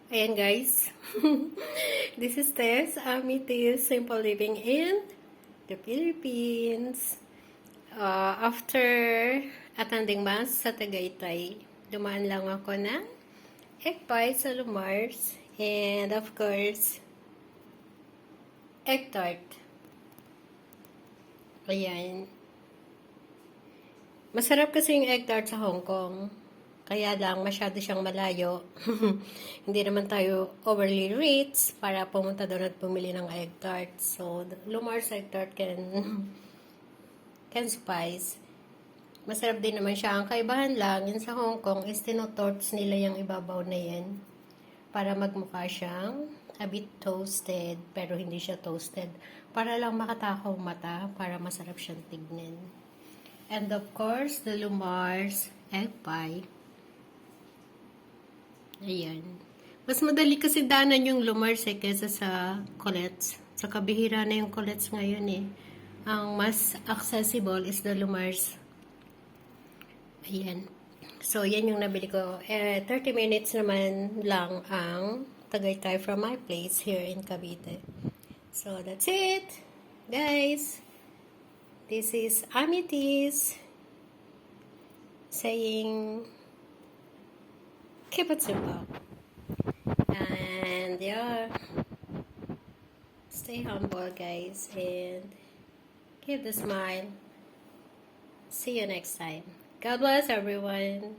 Ayan guys, this is Tess, Amitis, Simple Living in the Philippines. After attending Mass sa Tagaytay, dumaan lang ako ng egg pie sa Lumars and of course, egg tart. Ayan. Masarap kasi yung egg tart sa Hong Kong. Kaya lang, masyado siyang malayo. Hindi naman tayo overly rich para pumunta doon at bumili ng egg tart. So, Lumar's egg tart can suffice. Masarap din naman siya. Ang kaibahan lang, yun sa Hong Kong, is tinotorts nila yung ibabaw na yan. Para magmukha siyang a bit toasted, pero hindi siya toasted. Para lang makatakaw mata, para masarap siyang tignan. And of course, the Lumar's egg pie. Ayan. Mas madali kasi daanan yung Lumars kaysa sa Colettes. Sa kabihira na yung Colettes ngayon eh. Ang mas accessible is the Lumars. Ayan. So, yan yung nabili ko. 30 minutes naman lang ang Tagaytay from my place here in Cavite. So, that's it. Guys, this is Amitis saying keep it simple. And yeah, stay humble, guys, and keep the smile. See you next time. God bless everyone.